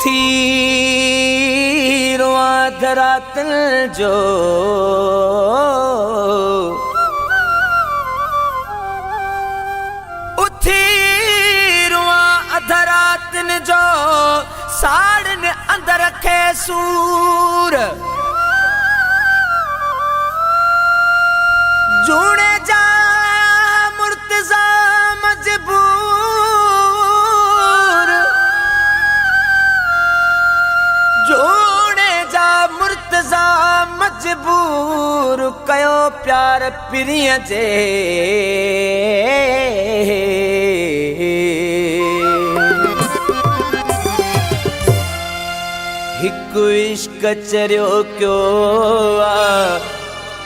उथी रोआ धरातल जो उथी रोआ धरातल जो साड़न अंदर रखे सूर जूने जा मुर्तजा मजबूर जूने जा मुर्तजा मजबूर कयो प्यार पिरिय जे हिकु इश्क चरियो क्यों आ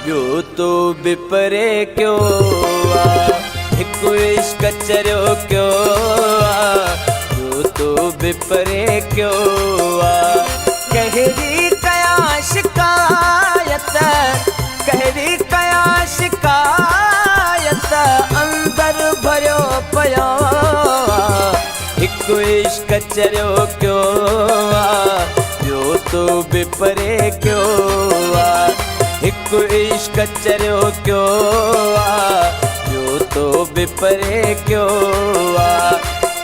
ब्यो तो बिपरे क्यों आ हिकु इश्क चरियो क्यों आ ब्यो तो बिपरे क्यों आ कहरी कया शिकायत कहरी कया शिकायत अंदर भरियो पयो हिकु इश्क चरियो क्यों आ ब्यो तो बिपरे क्यों आ हिकु इश्क चरियो क्यों आ ब्यो तो बिपरे क्यों आ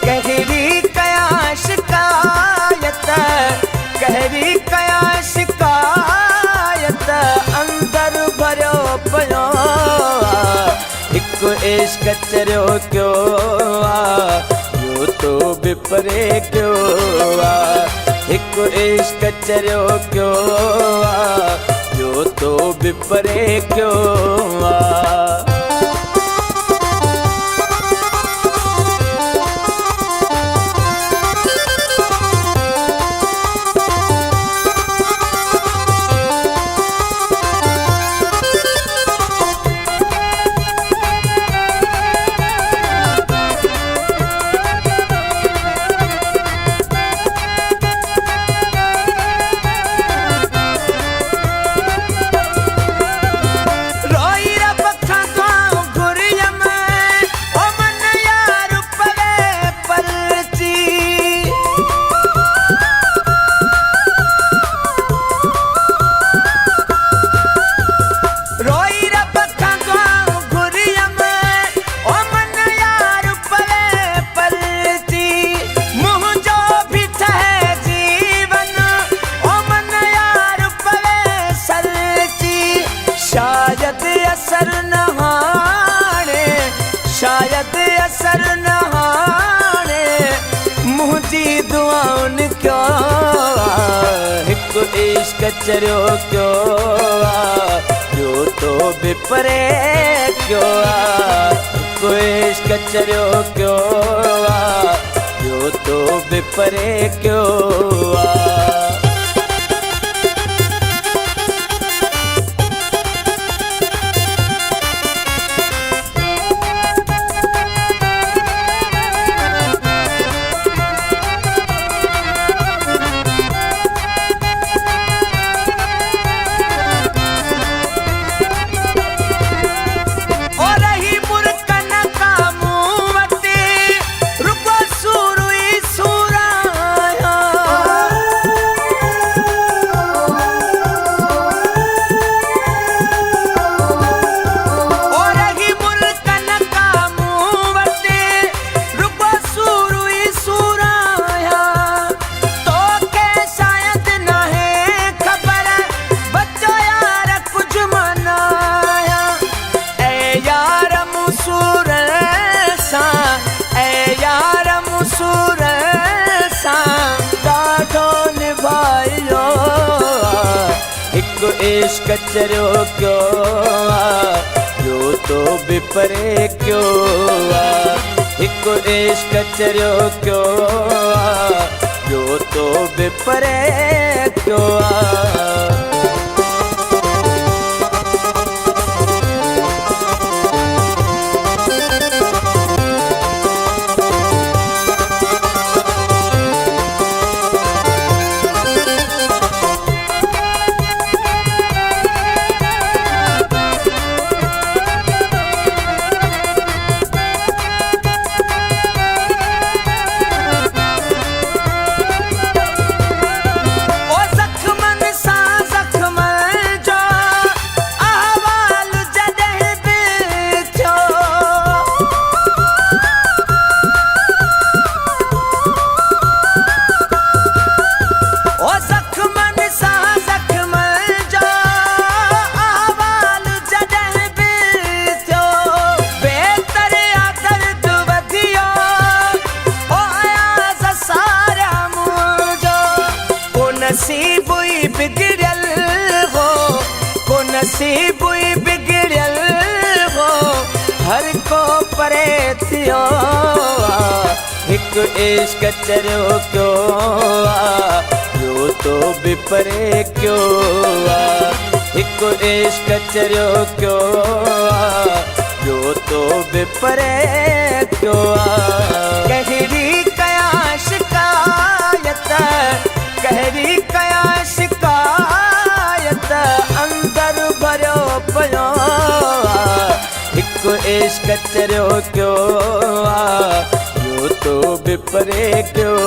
कहरी कया शिकायत कहरी कया शिकायत अंदर भरियो पयो हिकु इश्क चरियो क्यों आ ब्यो तो बिपरे क्यों आ हिकु इश्क चरियो क्यों आ ब्यो तो बिपरे क्यों आ शायद असर नहाने मुझी दुआन क्यों हिकु इश्क चरियो क्यों आ ब्यो तो बिपरे क्यों आ हिकु इश्क चरियो क्यों आ ब्यो तो बिपरे क्यों आ हिकु इश्क चरियो क्यों आ ब्यो तो बिपरे क्यों आ हिकु इश्क चरियो क्यों आ ब्यो तो बिपरे क्यों आ नसीब हुई बिगड़ल हो, को नसीब हुई बिगड़ल हो, हर को परे थियो हिक इश्क चरियो क्यों ॿियो तो बि परे क्यों हिक इश्क चरियो क्यों ॿियो तो बि परे क्यों कहिड़ी कया शिकायत, कहिड़ी कया शिकायत अंदर भरियो पियो हिक इश्क चरियो क्यों ॿियो तो बि परे क्यों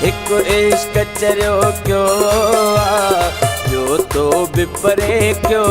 हिक इश्क चरियो क्यों ॿियो तो बि परे क्यों